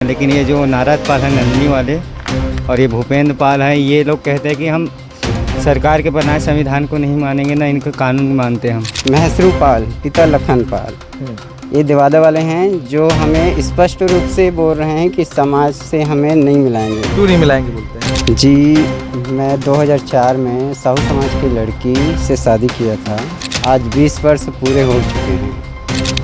लेकिन ये जो नारद पाल है नंदिनी वाले और ये भूपेंद्र पाल हैं, ये लोग कहते हैं कि हम सरकार के बनाए संविधान को नहीं मानेंगे, ना इनका कानून मानते हम। महसरू पाल, पिता लखन पाल, ये देवादा वाले हैं जो हमें स्पष्ट रूप से बोल रहे हैं कि समाज से हमें नहीं मिलाएंगे। क्यों नहीं मिलाएंगे बोलते हैं? जी, मैं 2004 में साहू समाज की लड़की से शादी किया था। आज 20 वर्ष पूरे हो चुके हैं।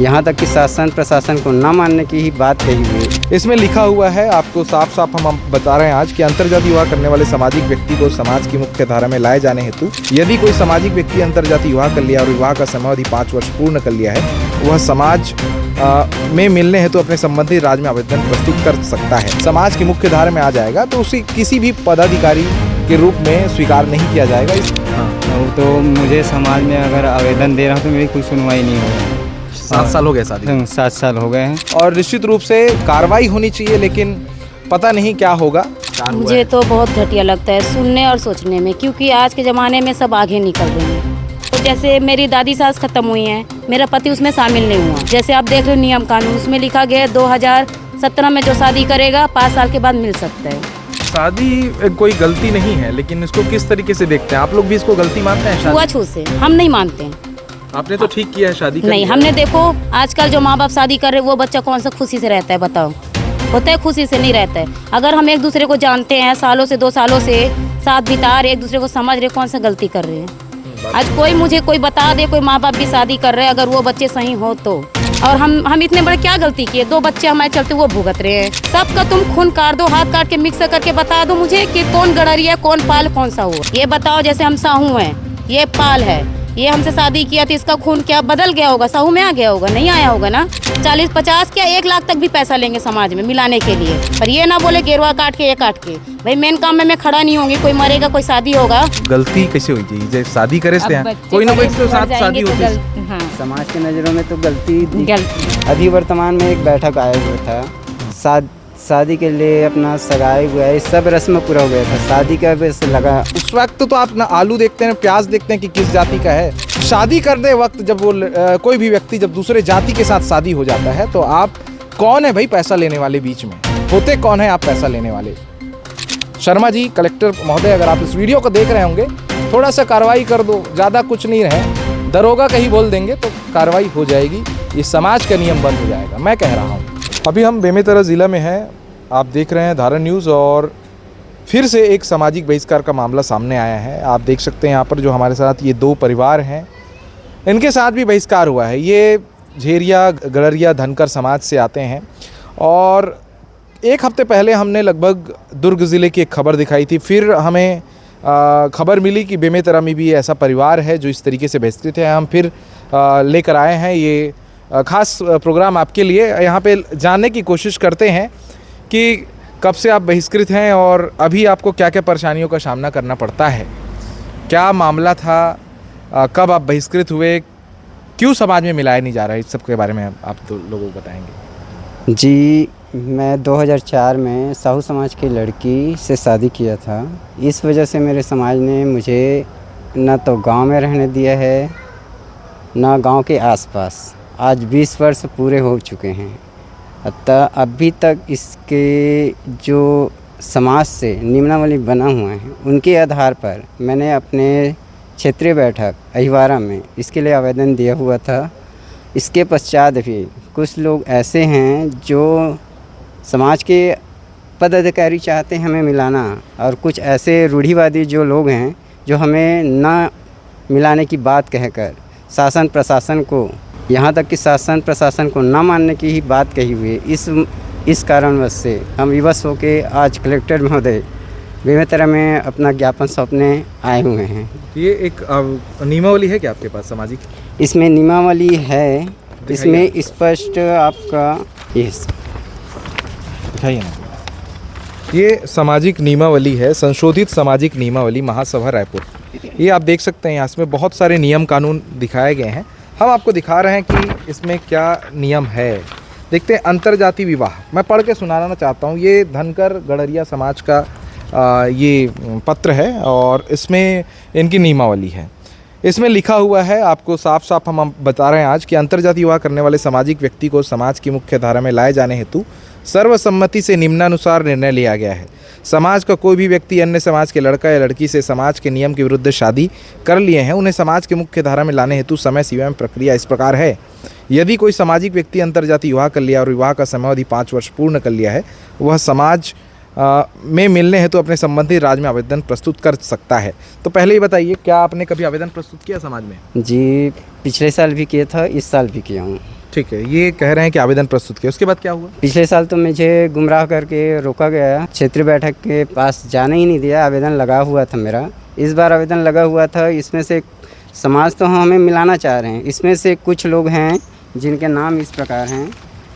यहाँ तक कि शासन प्रशासन को न मानने की ही बात कही हुई। इसमें लिखा हुआ है, आपको साफ साफ हम बता रहे हैं आज कि अंतर्जातीय विवाह करने वाले सामाजिक व्यक्ति को समाज की मुख्य धारा में लाए जाने हेतु यदि कोई सामाजिक व्यक्ति अंतर्जातीय विवाह कर लिया और विवाह का समयावधि 5 वर्ष पूर्ण कर लिया है, वह समाज में मिलने हेतु अपने संबंधित राज्य में आवेदन प्रस्तुत कर सकता है। समाज की मुख्य धारा में आ जाएगा तो उसे किसी भी पदाधिकारी के रूप में स्वीकार नहीं किया जाएगा। तो मुझे समाज में अगर आवेदन दे रहा हूँ तो मेरी कोई सुनवाई नहीं हो रही। 7 साल हो गए शादी? 7 साल हो गए हैं। और निश्चित रूप से कार्रवाई होनी चाहिए, लेकिन पता नहीं क्या होगा। मुझे तो बहुत घटिया लगता है सुनने और सोचने में, क्योंकि आज के ज़माने में सब आगे निकल रहे हैं। तो जैसे मेरी दादी सास खत्म हुई हैं, मेरा पति उसमें शामिल नहीं हुआ। जैसे आप देख रहे हो नियम कानून, उसमें लिखा गया 2017 में जो शादी करेगा 5 साल के बाद मिल सकता है। शादी कोई गलती नहीं है, लेकिन इसको किस तरीके से देखते हैं आप लोग? भी इसको गलती मानते हैं? छुआछूत से हम नहीं मानते हैं। आपने तो ठीक किया है शादी कर नहीं, लिया। हमने देखो आजकल जो माँ बाप शादी कर रहे हैं वो बच्चा कौन सा खुशी से रहता है बताओ? होता है? खुशी से नहीं रहता है। अगर हम एक दूसरे को जानते हैं, सालों से 2 सालों से साथ बिता रहे, एक दूसरे को समझ रहे, कौन सा गलती कर रहे हैं? आज कोई मुझे कोई बता दे, कोई माँ बाप भी शादी कर रहे हैं, अगर वो बच्चे सही हो तो। और हम इतने बड़े क्या गलती किए? 2 बच्चे हमारे चलते वो भुगत रहे हैं। सबका तुम खून काट दो, हाथ काट के मिक्स करके बता दो मुझे कि कौन गड़रिया, कौन पाल, कौन सा हो। ये बताओ, जैसे हम साहू हैं, ये पाल है, ये हमसे शादी किया तो इसका खून क्या बदल गया होगा? साहू में आ गया होगा? नहीं आया होगा ना। 40-50 क्या 1 लाख तक भी पैसा लेंगे समाज में मिलाने के लिए, पर ये ना बोले गेरुआ काट के ये काट के। भाई मेन काम में मैं खड़ा नहीं होंगी, कोई मरेगा, कोई शादी होगा। गलती कैसे हुई थी? जब शादी करे थे कोई ना कोई तो साथ शादी होती है। हाँ। समाज की नज़रों में तो गलती। अभी वर्तमान में एक बैठक आया हुआ था, शादी के लिए अपना सगाई हुआ, सब रस्म पूरा हो गया था। शादी का वैसे लगा उस वक्त तो आप ना आलू देखते हैं, प्याज देखते हैं कि किस जाति का है। शादी करने वक्त जब वो कोई भी व्यक्ति जब दूसरे जाति के साथ शादी हो जाता है तो आप कौन है भाई पैसा लेने वाले? बीच में होते कौन है आप पैसा लेने वाले? शर्मा जी, कलेक्टर महोदय, अगर आप इस वीडियो को देख रहे होंगे, थोड़ा सा कार्रवाई कर दो। ज़्यादा कुछ नहीं रहे, दरोगा कहीं बोल देंगे तो कार्रवाई हो जाएगी। ये समाज का नियम बंद हो जाएगा, मैं कह रहा हूँ। अभी हम बेमेतरा ज़िला में हैं, आप देख रहे हैं धारण न्यूज़, और फिर से एक सामाजिक बहिष्कार का मामला सामने आया है। आप देख सकते हैं यहाँ पर जो हमारे साथ ये 2 परिवार हैं, इनके साथ भी बहिष्कार हुआ है। ये झेरिया गड़रिया धनकर समाज से आते हैं, और 1 हफ्ते पहले हमने लगभग दुर्ग ज़िले की एक खबर दिखाई थी। फिर हमें खबर मिली कि बेमेतरा में भी ऐसा परिवार है जो इस तरीके से बहिष्कृत है। हम फिर लेकर आए हैं ये ख़ास प्रोग्राम आपके लिए। यहाँ पे जानने की कोशिश करते हैं कि कब से आप बहिष्कृत हैं और अभी आपको क्या क्या परेशानियों का सामना करना पड़ता है, क्या मामला था, कब आप बहिष्कृत हुए, क्यों समाज में मिलाया नहीं जा रहा है, इस सब के बारे में आप 2 लोगों को बताएंगे। जी, मैं 2004 में साहू समाज की लड़की से शादी किया था। इस वजह से मेरे समाज ने मुझे न तो गांव में रहने दिया है, न गांव के आसपास। आज 20 वर्ष पूरे हो चुके हैं, अतः अभी तक इसके जो समाज से निम्नावली बना हुआ है उनके आधार पर मैंने अपने क्षेत्रीय बैठक अहिवारा में इसके लिए आवेदन दिया हुआ था। इसके पश्चात भी कुछ लोग ऐसे हैं जो समाज के पदाधिकारी चाहते हैं हमें मिलाना, और कुछ ऐसे रूढ़िवादी जो लोग हैं जो हमें ना मिलाने की बात कहकर शासन प्रशासन को, यहाँ तक कि शासन प्रशासन को न मानने की ही बात कही हुई है। इस कारणवश से हम विवश होकर आज कलेक्टर महोदय बेमेतरा में अपना ज्ञापन सौंपने आए हुए हैं। ये एक नियमावली है क्या आपके पास सामाजिक? इसमें नियमावली है, इसमें स्पष्ट आपका दिखाइए ना। ये सामाजिक नियमावली है, संशोधित सामाजिक नियमावली महासभा रायपुर। ये आप देख सकते हैं, यहाँ इसमें बहुत सारे नियम कानून दिखाए गए हैं। हम आपको दिखा रहे हैं कि इसमें क्या नियम है। देखते हैं अंतर्जातीय विवाह, मैं पढ़ के सुनाना चाहता हूँ। ये धनकर गड़रिया समाज का ये पत्र है और इसमें इनकी नियमावली है। इसमें लिखा हुआ है, आपको साफ साफ हम बता रहे हैं आज कि अंतर्जातीय विवाह करने वाले सामाजिक व्यक्ति को समाज की मुख्य धारा में लाए जाने हेतु सर्वसम्मति से निम्नानुसार निर्णय लिया गया है। समाज का कोई भी व्यक्ति अन्य समाज के लड़का या लड़की से समाज के नियम के विरुद्ध शादी कर लिए हैं, उन्हें समाज के मुख्य धारा में लाने हेतु समय सीमा एवं प्रक्रिया इस प्रकार है। यदि कोई सामाजिक व्यक्ति अंतर्जातीय विवाह कर लिया और विवाह का समयावधि 5 वर्ष पूर्ण कर लिया है, वह समाज में मिलने हेतु अपने संबंधित राज्य में आवेदन प्रस्तुत कर सकता है। तो पहले ही बताइए, क्या आपने कभी आवेदन प्रस्तुत किया समाज में? जी, पिछले साल भी किया था, इस साल भी किया हूँ। ठीक है, ये कह रहे हैं कि आवेदन प्रस्तुत किया, उसके बाद क्या हुआ? पिछले साल तो मुझे गुमराह करके रोका गया, क्षेत्रीय बैठक के पास जाने ही नहीं दिया। आवेदन लगा हुआ था मेरा, इस बार आवेदन लगा हुआ था। इसमें से समाज तो हमें मिलाना चाह रहे हैं, इसमें से कुछ लोग हैं जिनके नाम इस प्रकार हैं।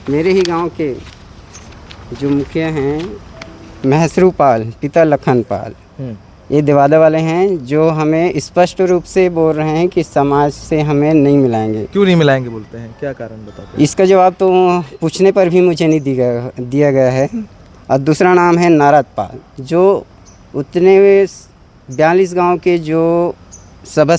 मेरे ही गांव के जो मुखिया हैं महसरू पाल, पिता लखन पाल, ये देवादा वाले हैं, जो हमें स्पष्ट रूप से बोल रहे हैं कि समाज से हमें नहीं मिलाएंगे। क्यों नहीं मिलाएंगे बोलते हैं, क्या कारण बताते हैं? इसका जवाब तो पूछने पर भी मुझे नहीं दिया गया है। और दूसरा नाम है नारद पाल, जो उतने 42 गांव के जो सभा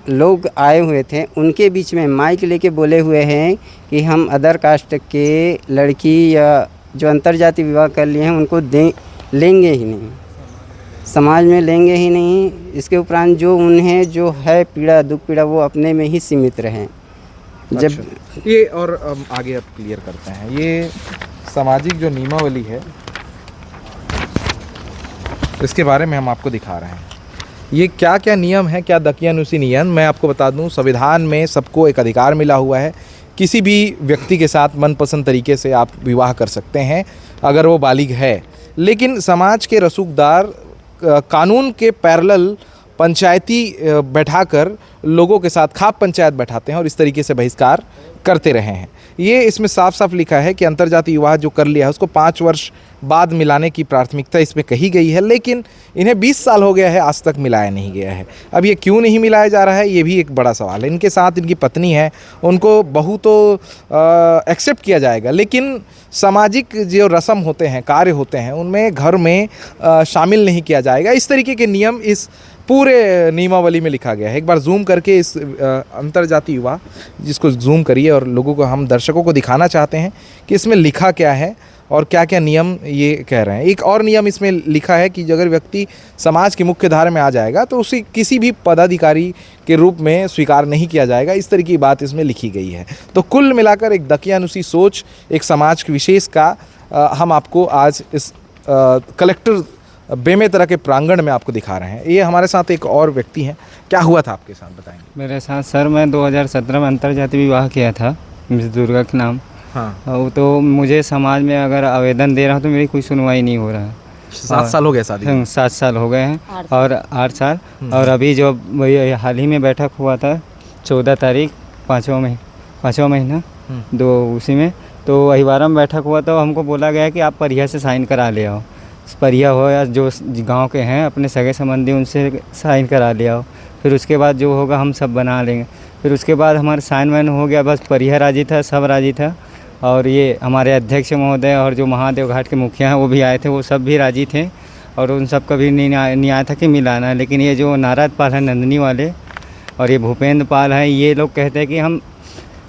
लोग आए हुए थे, उनके बीच में माइक लेके बोले हुए हैं कि हम अदर कास्ट के लड़की या जो अंतर्जातीय विवाह कर लिए हैं उनको लेंगे ही नहीं, समाज में लेंगे ही नहीं। इसके उपरांत जो उन्हें जो है पीड़ा, दुख पीड़ा, वो अपने में ही सीमित रहें। जब अच्छा, ये और आगे अब क्लियर करते हैं, ये सामाजिक जो नियमावली है इसके बारे में हम आपको दिखा रहे हैं। ये क्या क्या नियम है, क्या दकियानुसी नियम। मैं आपको बता दूं, संविधान में सबको एक अधिकार मिला हुआ है, किसी भी व्यक्ति के साथ मनपसंद तरीके से आप विवाह कर सकते हैं अगर वो बालिग है। लेकिन समाज के रसूखदार कानून के पैरेलल पंचायती बैठाकर लोगों के साथ खाप पंचायत बैठाते हैं और इस तरीके से बहिष्कार करते रहे हैं। ये इसमें साफ साफ लिखा है कि अंतर्जातीय विवाह जो कर लिया है उसको 5 वर्ष बाद मिलाने की प्राथमिकता इसमें कही गई है, लेकिन इन्हें 20 साल हो गया है, आज तक मिलाया नहीं गया है। अब ये क्यों नहीं मिलाया जा रहा है, ये भी एक बड़ा सवाल है। इनके साथ इनकी पत्नी है, उनको बहू तो एक्सेप्ट किया जाएगा, लेकिन सामाजिक जो रस्म होते हैं, कार्य होते हैं, उनमें घर में शामिल नहीं किया जाएगा। इस तरीके के नियम इस पूरे नियमावली में लिखा गया है। एक बार जूम करके इस अंतर्जातीय विवाह, जिसको जूम करिए और लोगों को, हम दर्शकों को दिखाना चाहते हैं कि इसमें लिखा क्या है और क्या क्या नियम ये कह रहे हैं। एक और नियम इसमें लिखा है कि अगर व्यक्ति समाज की मुख्य धारा में आ जाएगा तो उसे किसी भी पदाधिकारी के रूप में स्वीकार नहीं किया जाएगा। इस तरह की बात इसमें लिखी गई है। तो कुल मिलाकर एक दकियानुसी सोच एक समाज के विशेष का हम आपको आज इस कलेक्टर बेमेतरा के प्रांगण में आपको दिखा रहे हैं। ये हमारे साथ एक और व्यक्ति हैं, क्या हुआ था आपके साथ बताएंगे? मेरे साथ सर, मैं 2017 में अंतर्जातीय विवाह किया था मिस दुर्गा के नाम। हाँ, तो मुझे समाज में अगर आवेदन दे रहा हूँ तो मेरी कोई सुनवाई नहीं हो रहा है। 7 साल हो गए शादी? 7 साल हो गए हैं और 8 साल। और अभी जो हाल ही में बैठक हुआ था 14 तारीख 5वां महीना उसी में, तो अहिवारा में बैठक हुआ तो हमको बोला गया कि आप परिया से साइन करा ले आओ। परिया हो या जो गांव के हैं अपने सगे संबंधी, उनसे साइन करा ले आओ। फिर उसके बाद जो होगा हम सब बना लेंगे। फिर उसके बाद हमारा साइन वाइन हो गया, बस परिया राजी था, सब राजी था। और ये हमारे अध्यक्ष महोदय और जो महादेव घाट के मुखिया हैं वो भी आए थे, वो सब भी राजी थे। और उन सब का भी नहीं आया था कि मिलाना है। लेकिन ये जो नारद पाल है नंदनी वाले और ये भूपेंद्र पाल हैं, ये लोग कहते हैं कि हम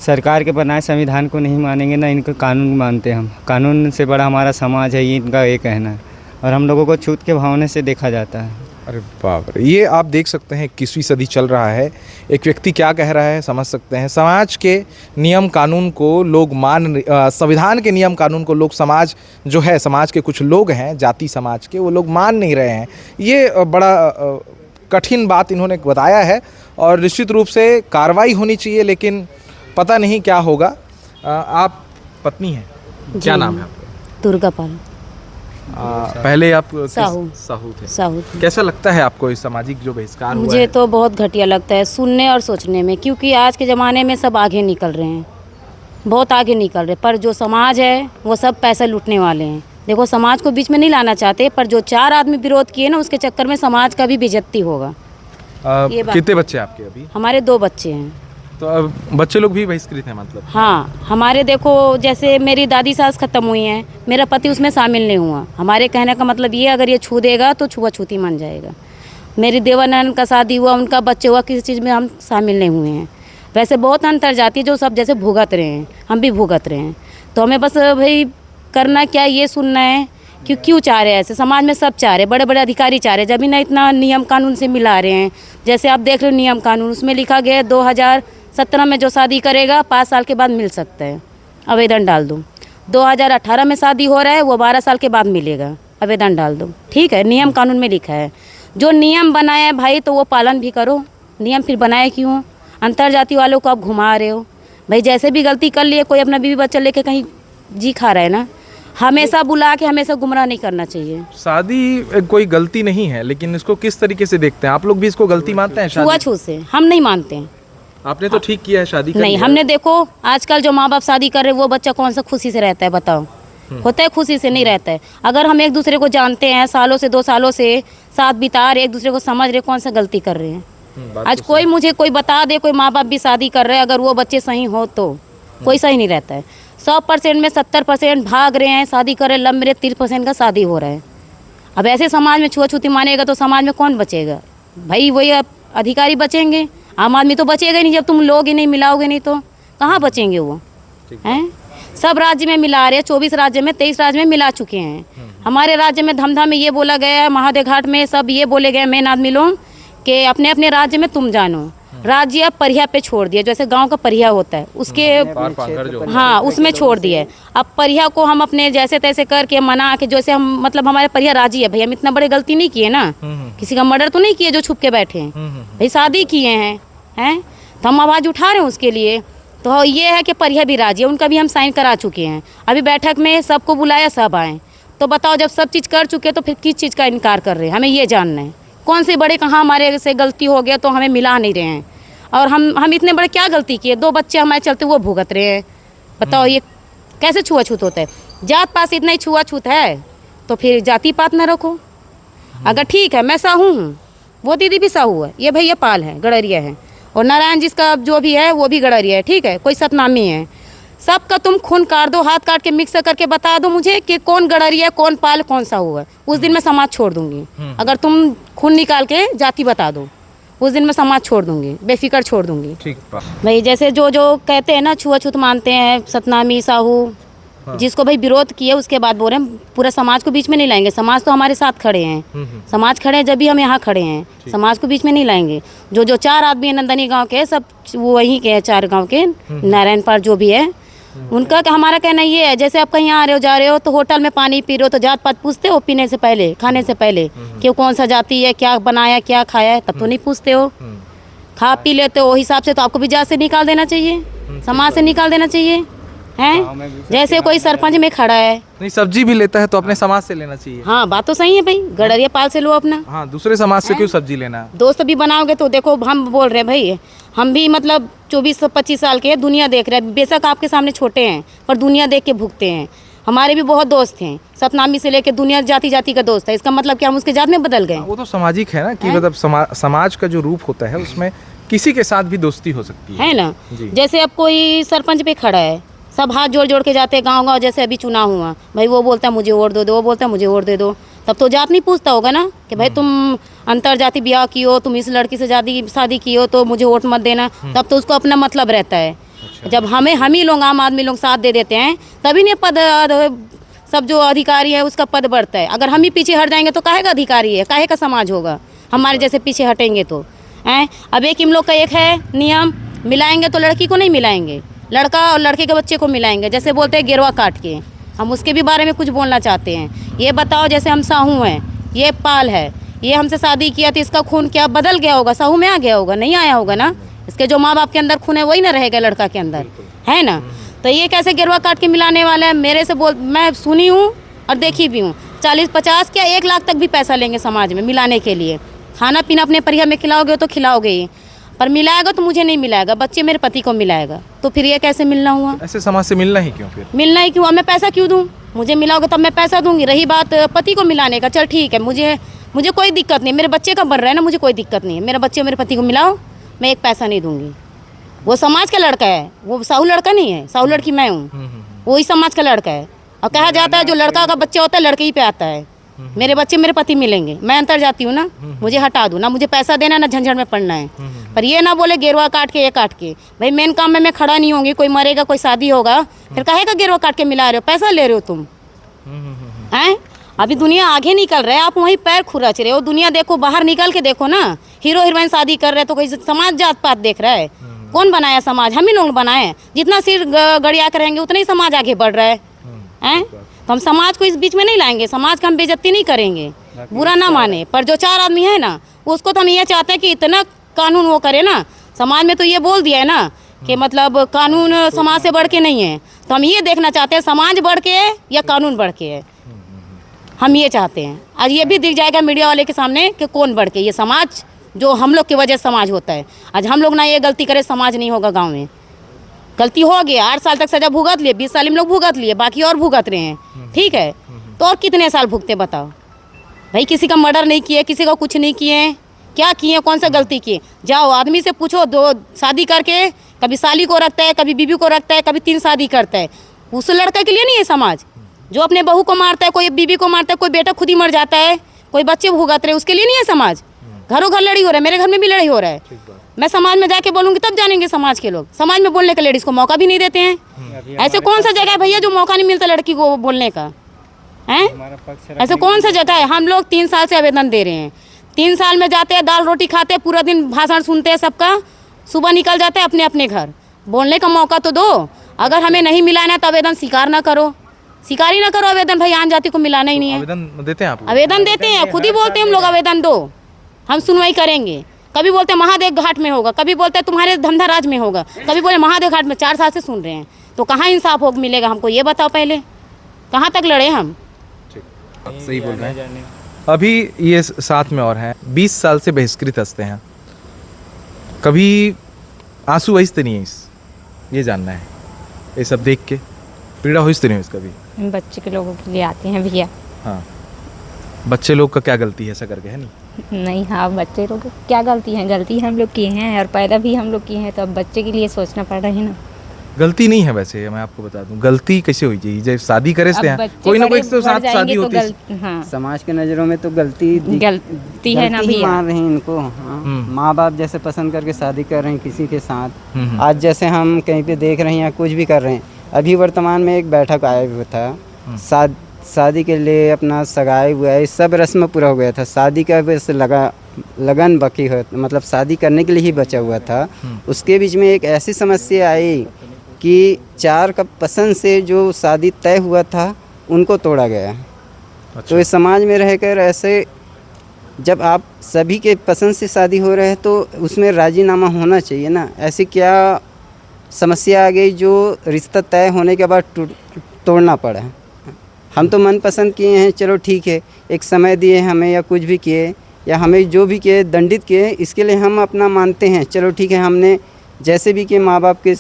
सरकार के बनाए संविधान को नहीं मानेंगे, ना इनका कानून मानते हम। कानून से बड़ा हमारा समाज है, ये इनका ये कहना है। और हम लोगों को छूत के भावने से देखा जाता है। अरे बाप रे, ये आप देख सकते हैं 21वीं सदी चल रहा है। एक व्यक्ति क्या कह रहा है समझ सकते हैं। समाज के नियम कानून को लोग संविधान के नियम कानून को लोग, समाज जो है, समाज के कुछ लोग हैं जाति समाज के, वो लोग मान नहीं रहे हैं। ये बड़ा कठिन बात इन्होंने बताया है और निश्चित रूप से कार्रवाई होनी चाहिए, लेकिन पता नहीं क्या होगा। आप पत्नी हैं, क्या नाम है आपका? दुर्गा पाल। पहले आप साहू थे। साहू थे। कैसा लगता है आपको इस सामाजिक जो बहिष्कार हुआ मुझे है? तो बहुत घटिया लगता है सुनने और सोचने में, क्योंकि आज के ज़माने में सब आगे निकल रहे हैं, बहुत आगे निकल रहे। पर जो समाज है वो सब पैसा लूटने वाले हैं। देखो, समाज को बीच में नहीं लाना चाहते, पर जो 4 आदमी विरोध किए ना, उसके चक्कर में समाज का भी बेइज्जती होगा। कितने बच्चे आपके अभी? हमारे 2 बच्चे हैं। तो अब बच्चे लोग भी बहिष्कृत हैं मतलब? हाँ, हमारे देखो, जैसे मेरी दादी सास खत्म हुई हैं, मेरा पति उसमें शामिल नहीं हुआ। हमारे कहने का मतलब ये, अगर ये छू देगा तो छुआछूती मान जाएगा। मेरी देवानंद का शादी हुआ, उनका बच्चे हुआ, किसी चीज़ में हम शामिल नहीं हुए हैं। वैसे बहुत अंतर जाती है जो सब जैसे भुगत रहे हैं, हम भी भुगत रहे हैं। तो हमें बस भाई करना क्या ये सुनना है कि क्यों चाह रहे हैं ऐसे। समाज में सब चाह रहे हैं, बड़े बड़े अधिकारी चाह रहे हैं, जब भी ना इतना नियम कानून से मिला रहे हैं। जैसे आप देख रहे हो नियम कानून, उसमें लिखा गया है 2017 में जो शादी करेगा 5 साल के बाद मिल सकता है, आवेदन डाल दो। 2018 में शादी हो रहा है, वो 12 साल के बाद मिलेगा, आवेदन डाल दो। ठीक है, नियम कानून में लिखा है। जो नियम बनाया है भाई तो वो पालन भी करो। नियम फिर बनाए क्यों? अंतर जाति वालों को आप घुमा रहे हो भाई। जैसे भी गलती कर लिए, कोई अपना बीवी बच्चा लेके कहीं जी खा रहा है ना, हमेशा बुला के हमेशा गुमराह नहीं करना चाहिए। शादी कोई गलती नहीं है, लेकिन इसको किस तरीके से देखते हैं आप लोग? भी इसको गलती मानते हैं? शादी छुआछूत से हम नहीं मानते हैं। आपने तो ठीक किया है, शादी कर नहीं, लिया। हमने देखो आजकल जो माँ बाप शादी कर रहे हैं वो बच्चा कौन सा खुशी से रहता है बताओ? होता है खुशी से? नहीं रहता है। अगर हम एक दूसरे को जानते हैं, सालों से 2 सालों से साथ बिता रहे, एक दूसरे को समझ रहे, कौन सा गलती कर रहे हैं? आज कोई मुझे कोई बता दे, कोई माँ बाप भी शादी कर रहे हैं, अगर वो बच्चे सही हो तो कोई सही नहीं रहता है। 100% में 70% भाग रहे हैं, शादी कर रहे, लव मैरिज 30% का शादी हो रहा है। अब ऐसे समाज में छुआछूती मानेगा तो समाज में कौन बचेगा भाई? वही अधिकारी बचेंगे, आम आदमी तो बचेगा ही नहीं। जब तुम लोग ही नहीं मिलाओगे नहीं तो कहाँ बचेंगे वो? हैं सब राज्य में मिला रहे हैं, 24 राज्य में 23 राज्य में मिला चुके हैं। हमारे राज्य में धमधा में ये बोला गया है, महादेव घाट में सब ये बोले गए मेन आदमी लोग कि अपने अपने राज्य में तुम जानो। राज्य अब परिया पे छोड़ दिया, जैसे गांव का परिया होता है उसके हाँ उसमें छोड़ दिया है। अब परिया को हम अपने जैसे तैसे करके मना के, जैसे हम मतलब हमारे परिया राजी है भाई, हम इतना बड़े गलती नहीं किए ना, किसी का मर्डर तो नहीं किए जो छुप के बैठे हैं भाई, शादी किए हैं तो हम आवाज़ उठा रहे हैं उसके लिए। तो ये है कि परिया भी राजी है, उनका भी हम साइन करा चुके हैं। अभी बैठक में सबको बुलाया, सब आए। तो बताओ जब सब चीज़ कर चुके तो फिर किस चीज़ का इनकार कर रहे हैं? हमें ये जानना है कौन से बड़े कहाँ हमारे से गलती हो गया तो हमें मिला नहीं रहे हैं। और हम इतने बड़े क्या गलती किए? 2 बच्चे हमारे चलते वो भुगत रहे हैं। बताओ ये कैसे छुआछूत होता है? जात पात इतना ही छुआछूत है तो फिर जाति पात ना रखो। अगर ठीक है मैं साहू हूँ, वो दीदी भी साहू है, ये भैया पाल है, गड़रिया है, और नारायण जिसका जो भी है वो भी गड़रिया है, ठीक है, कोई सतनामी है। सबका तुम खून काट दो, हाथ काट के मिक्स करके बता दो मुझे कि कौन गड़रिया, कौन पाल, कौन सा हुआ। उस दिन मैं समाज छोड़ दूंगी। अगर तुम खून निकाल के जाति बता दो, उस दिन मैं समाज छोड़ दूंगी, बेफिक्र छोड़ दूंगी। ठीक भाई जैसे जो जो कहते हैं ना छुआछूत मानते हैं, सतनामी साहू, जिसको भाई विरोध किए उसके बाद बोल रहे हैं पूरा समाज को बीच में नहीं लाएंगे। समाज तो हमारे साथ खड़े हैं, समाज खड़े हैं जब भी हम यहाँ खड़े हैं, समाज को बीच में नहीं लाएंगे। जो 4 आदमी है नंदनी गांव के, सब वो वहीं के हैं, 4 गांव के, नारायण पाल जो भी है उनका। हमारा कहना ये है, जैसे आप कहीं आ रहे हो जा रहे हो तो होटल में पानी पी रहे हो तो जात पात पूछते हो पीने से पहले, खाने से पहले कि कौन सा जाति है, क्या बनाया, क्या खाया है, तब तो नहीं पूछते हो। खा पी लेते हो, हिसाब से तो आपको भी जात से निकाल देना चाहिए, समाज से निकाल देना चाहिए हैं। जैसे कोई सरपंच में खड़ा है, नहीं सब्जी भी लेता है तो अपने समाज से लेना चाहिए। हाँ बात तो सही है भाई, गड़रिया पाल से लो अपना। हाँ, दूसरे समाज से क्यों सब्जी लेना? दोस्त भी बनाओगे तो देखो हम बोल रहे हैं भाई, हम भी मतलब 24-25 साल के दुनिया देख रहे हैं। बेशक आपके सामने छोटे हैं पर दुनिया देख के भुगते हैं। हमारे भी बहुत दोस्त हैं, सतनामी से लेके दुनिया जाति जाति का दोस्त है। इसका मतलब क्या हम उसके जात में बदल गए? वो तो सामाजिक है ना कि मतलब समाज का जो रूप होता है उसमें किसी के साथ भी दोस्ती हो सकती है ना। जैसे अब कोई सरपंच पे खड़ा है, सब हाथ जोड़ जोड़ के जाते हैं गाँव गाँव। जैसे अभी चुनाव हुआ भाई, वो बोलता है मुझे वोट दे दो, वो बोलता है मुझे वोट दे दो, तब तो जात नहीं पूछता होगा ना कि भाई तुम अंतर जाति ब्याह की हो, तुम इस लड़की से शादी की हो तो मुझे वोट मत देना। तब तो उसको अपना मतलब रहता है। जब हम ही लोग आम आदमी लोग साथ दे देते हैं तभी नहीं पद सब जो अधिकारी है उसका पद बढ़ता है। अगर हम ही पीछे हट जाएंगे तो काहे का अधिकारी है, काहे का समाज होगा हमारे जैसे पीछे हटेंगे तो हैं। अब एक इन लोग का एक है नियम, मिलाएंगे तो लड़की को नहीं मिलाएंगे, लड़का और लड़के के बच्चे को मिलाएंगे। जैसे बोलते हैं गिरवा काट के, हम उसके भी बारे में कुछ बोलना चाहते हैं। ये बताओ जैसे हम साहू हैं, ये पाल है, ये हमसे शादी किया तो इसका खून क्या बदल गया होगा? साहू में आ गया होगा? नहीं आया होगा ना। इसके जो माँ बाप के अंदर खून है वही ना रहेगा लड़का के अंदर, है ना। तो ये कैसे गिरवा काट के मिलाने वाला है? मेरे से मैं सुनी हूँ और देखी भी हूँ, 40-50 क्या 1 लाख तक भी पैसा लेंगे समाज में मिलाने के लिए। खाना पीना अपने परिवार में खिलाओगे तो खिलाओगे ही, पर मिलाएगा तो मुझे नहीं मिलाएगा, बच्चे मेरे पति को मिलाएगा। तो फिर ये कैसे मिलना हुआ? ऐसे समाज से मिलना ही क्यों? फिर मिलना ही क्यों? अब मैं पैसा क्यों दूँ? मुझे मिलाओगे तब मैं पैसा दूंगी। रही बात पति को मिलाने का, चल ठीक है, मुझे कोई दिक्कत नहीं, मेरे बच्चे का बन रहा है ना, मुझे कोई दिक्कत नहीं है। मेरा बच्चे मेरे पति को मिलाओ, मैं 1 पैसा नहीं दूंगी। वो समाज का लड़का है, वो साहू लड़का नहीं है, साहू लड़की मैं हूँ, वही समाज का लड़का है। और कहा जाता है जो लड़का का बच्चा होता है लड़के ही पे आता है। मेरे बच्चे मेरे पति मिलेंगे, मैं अंतर जाती हूँ ना, मुझे हटा दूँ ना, मुझे पैसा देना ना झंझट में पड़ना है। पर ये ना बोले गिरवा काट के ये काट के। भाई मेन काम में मैं खड़ा नहीं होंगी, कोई मरेगा कोई शादी होगा, फिर काहे का गिरवा काट के मिला रहे हो? पैसा ले रहे हो तुम, हैं? अभी दुनिया आगे निकल रहा है, आप वहीं पैर खुरच रहे हो। दुनिया देखो, बाहर निकल के देखो ना, हीरो हीरोइन शादी कर रहे हैं तो कोई समाज जात पात देख रहा है? कौन बनाया समाज? हम ही लोग बनाए। जितना सिर गड़िया के रहेंगे उतना ही समाज आगे बढ़ रहा है। हैं? तो हम समाज को इस बीच में नहीं लाएंगे, समाज का हम बेइज्जती नहीं करेंगे, बुरा ना माने। पर जो 4 आदमी है ना, उसको तो हम ये चाहते हैं कि इतना कानून वो करे ना। समाज में तो ये बोल दिया है ना कि मतलब कानून समाज से बढ़ के नहीं है। तो हम ये देखना चाहते हैं समाज बढ़ के है या कानून बढ़ के है, हम ये चाहते हैं। आज ये भी दिख जाएगा मीडिया वाले के सामने कि कौन बढ़ के, ये समाज जो हम लोग की वजह से समाज होता है। आज हम लोग ना ये गलती करे, समाज नहीं होगा। गांव में गलती हो गया, 8 साल तक सजा भुगत लिए, 20 साल हम लोग भुगत लिए, बाकी और भुगत रहे हैं। ठीक है, तो और कितने साल भुगते बताओ भाई? किसी का मर्डर नहीं किए, किसी का कुछ नहीं किए, क्या किए, कौन सा गलती किए? जाओ आदमी से पूछो, 2 शादी करके कभी साली को रखता है, कभी बीबी को रखता है, कभी 3 शादी करता है। उस लड़के के लिए नहीं है समाज। जो अपने बहू को मारता है, कोई बीबी को मारता है, कोई बेटा खुद ही मर जाता है, कोई बच्चे भुगत रहे, उसके लिए नहीं है समाज। घरों घर लड़ाई हो रहा है, मेरे घर में भी लड़ाई हो रहा है। मैं समाज में जाके बोलूंगी तब जानेंगे समाज के लोग। समाज में बोलने का लेडीज को मौका भी नहीं देते हैं। ऐसे कौन सा जगह है भैया जो मौका नहीं मिलता लड़की को बोलने का? हैं? ऐसे कौन सा जगह है? हम लोग 3 साल से आवेदन दे रहे हैं। 3 साल में जाते हैं, दाल रोटी खाते हैं, पूरा दिन भाषण सुनते हैं सबका, सुबह निकल जाते हैं अपने अपने घर। बोलने का मौका तो दो। अगर हमें नहीं मिला है तो आवेदन स्वीकार ना करो, स्वीकार ही ना करो आवेदन। भाई आन जाति को मिलाना ही नहीं है। आवेदन देते हैं आप? आवेदन देते हैं, खुद ही बोलते हैं हम लोग आवेदन दो, हम सुनवाई करेंगे। कभी बोलते हैं महादेव घाट में होगा, कभी बोलते हैं तुम्हारे धमधाराज में होगा, कभी बोले महादेव घाट में। 4 साल से सुन रहे हैं, तो कहाँ इंसाफ हो मिलेगा हमको? ये बताओ पहले, कहाँ तक लड़े हम? सही बोल रहे हैं। अभी ये साथ में और हैं, 20 साल से बहिष्कृत हंसते हैं, कभी आंसू बहिष्ते नहीं है ये जानना है। ये सब देख के पीड़ा हुई तो नहीं हुई कभी? बच्चे के लोगों के लिए आते हैं भैया। हाँ, बच्चे लोग का क्या गलती है ऐसा करके, है नहीं? नहीं, हाँ, बच्चे लोग क्या गलती है? गलती हम लोग किए हैं और पैदा भी हम लोग किए हैं, तो अब बच्चे के लिए सोचना पड़ रहा है ना। गलती नहीं है वैसे, मैं आपको बता दूं, गलती कैसे हुई चाहिए? जब शादी करे से हैं, कोई ना कोई तो साथ शादी होती है। हाँ, समाज के नज़रों में तो गलती है ना भैया। मान रहे हैं इनको। हाँ, माँ बाप जैसे पसंद करके शादी कर रहे हैं किसी के साथ। आज जैसे हम कहीं पे देख रहे हैं या कुछ भी कर रहे हैं, अभी वर्तमान में एक बैठक आया हुआ था, शादी के लिए अपना सगाई हुआ है, सब रस्म पूरा हो गया था। शादी का बस लगन बाकी हो, मतलब शादी करने के लिए ही बचा हुआ था। उसके बीच में एक ऐसी समस्या आई कि 4 का पसंद से जो शादी तय हुआ था उनको तोड़ा गया। अच्छा। तो इस समाज में रहकर ऐसे जब आप सभी के पसंद से शादी हो रहे हैं तो उसमें राजीनामा होना चाहिए ना। ऐसी क्या समस्या आ गई जो रिश्ता तय होने के बाद तोड़ना पड़ा? हम तो मन पसंद किए हैं, चलो ठीक है, एक समय दिए हमें या कुछ भी किए या हमें जो भी किए दंडित किए, इसके लिए हम अपना मानते हैं, चलो ठीक है, हमने जैसे भी कि माँ बाप के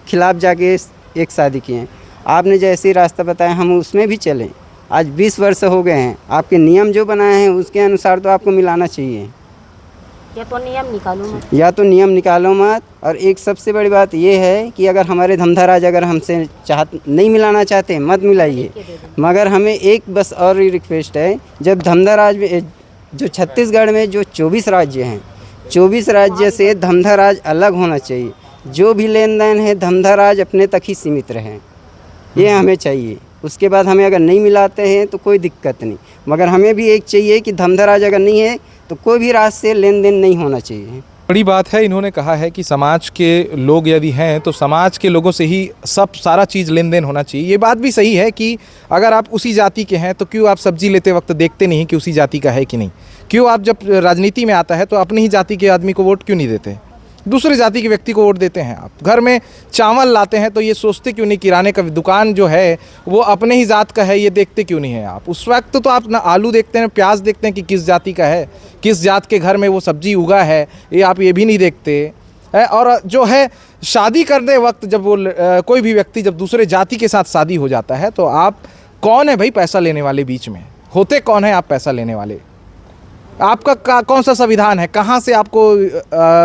खिलाफ जाके एक शादी किए। आपने जैसे रास्ता बताया हम उसमें भी चलें। आज 20 वर्ष हो गए हैं, आपके नियम जो बनाए हैं उसके अनुसार तो आपको मिलाना चाहिए। या तो नियम निकालो मत, या तो नियम निकालो मत। और एक सबसे बड़ी बात ये है कि अगर हमारे धमधाराज अगर हमसे नहीं मिलाना चाहते मत मिलाइए। मगर हमें एक बस और रिक्वेस्ट है, जब धमधाराज में जो छत्तीसगढ़ में जो 24 राज्य हैं, 24 राज्य से धमधाराज अलग होना चाहिए। जो भी लेन देन है धमधाराज अपने तक ही सीमित रहें, ये हमें चाहिए। उसके बाद हमें अगर नहीं मिलाते हैं तो कोई दिक्कत नहीं, मगर हमें भी एक चाहिए कि धमधाराज अगर नहीं है तो कोई भी राज से लेन देन नहीं होना चाहिए। बड़ी बात है, इन्होंने कहा है कि समाज के लोग यदि हैं तो समाज के लोगों से ही सब सारा चीज़ लेन देन होना चाहिए। ये बात भी सही है कि अगर आप उसी जाति के हैं तो क्यों आप सब्जी लेते वक्त देखते नहीं कि उसी जाति का है कि नहीं? क्यों आप जब राजनीति में आता है तो अपनी ही जाति के आदमी को वोट क्यों नहीं देते, दूसरे जाति के व्यक्ति को वोट देते हैं? आप घर में चावल लाते हैं तो ये सोचते क्यों नहीं किराने का दुकान जो है वो अपने ही जात का है, ये देखते क्यों नहीं है आप? उस वक्त तो आप ना आलू देखते हैं, प्याज देखते हैं कि किस जाति का है, किस जात के घर में वो सब्जी उगा है, ये आप ये भी नहीं देखते है। और जो है शादी करने वक्त जब वो कोई भी व्यक्ति जब दूसरे जाति के साथ शादी हो जाता है तो आप कौन है भाई पैसा लेने वाले? बीच में होते कौन है आप पैसा लेने वाले? आपका कौन सा संविधान है? कहाँ से आपको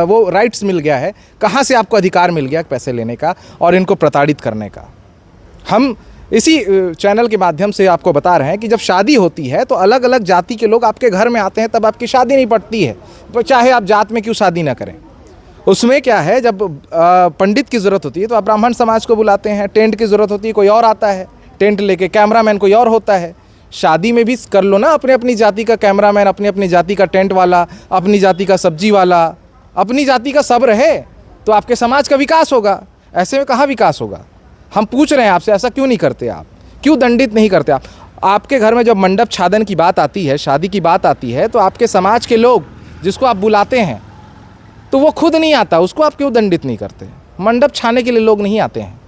वो राइट्स मिल गया है? कहाँ से आपको अधिकार मिल गया पैसे लेने का और इनको प्रताड़ित करने का? हम इसी चैनल के माध्यम से आपको बता रहे हैं कि जब शादी होती है तो अलग अलग जाति के लोग आपके घर में आते हैं, तब आपकी शादी नहीं पड़ती है, तो चाहे आप जात में क्यों शादी ना करें। उसमें क्या है, जब पंडित की ज़रूरत होती है तो आप ब्राह्मण समाज को बुलाते हैं, टेंट की ज़रूरत होती है कोई और आता है, टेंट लेके, कैमरामैन कोई और होता है। शादी में भी कर लो ना अपने अपनी जाति का कैमरामैन, अपनी अपनी जाति का टेंट वाला, अपनी जाति का सब्जी वाला, अपनी जाति का सब रहे तो आपके समाज का विकास होगा। ऐसे में कहाँ विकास होगा? हम पूछ रहे हैं आपसे, ऐसा क्यों नहीं करते आप? क्यों दंडित नहीं करते आप? आपके घर में जब मंडप छादन की बात आती है, शादी की बात आती है, तो आपके समाज के लोग जिसको आप बुलाते हैं तो वो खुद नहीं आता, उसको आप क्यों दंडित नहीं करते? मंडप छाने के लिए लोग नहीं आते हैं।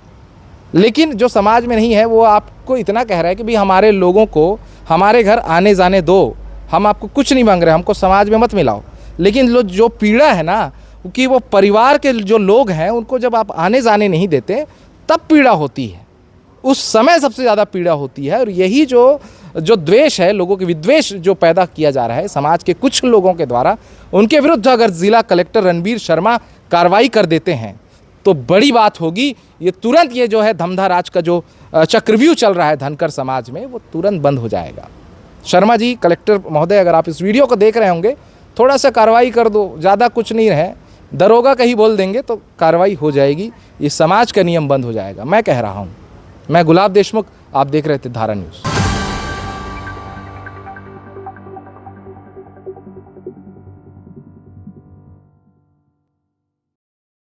लेकिन जो समाज में नहीं है वो आपको इतना कह रहा है कि भाई हमारे लोगों को हमारे घर आने जाने दो, हम आपको कुछ नहीं मांग रहे, हमको समाज में मत मिलाओ। लेकिन जो पीड़ा है ना, कि वो परिवार के जो लोग हैं उनको जब आप आने जाने नहीं देते तब पीड़ा होती है, उस समय सबसे ज़्यादा पीड़ा होती है। और यही जो द्वेष है, लोगों के विद्वेष जो पैदा किया जा रहा है समाज के कुछ लोगों के द्वारा, उनके विरुद्ध अगर जिला कलेक्टर रणबीर शर्मा कार्रवाई कर देते हैं तो बड़ी बात होगी। ये तुरंत ये जो है धमधा राज का जो चक्रव्यूह चल रहा है धनकर समाज में, वो तुरंत बंद हो जाएगा। शर्मा जी, कलेक्टर महोदय, अगर आप इस वीडियो को देख रहे होंगे, थोड़ा सा कार्रवाई कर दो, ज़्यादा कुछ नहीं है, दरोगा का ही बोल देंगे तो कार्रवाई हो जाएगी, ये समाज का नियम बंद हो जाएगा। मैं कह रहा हूँ। मैं गुलाब देशमुख, आप देख रहे थे धारा न्यूज़।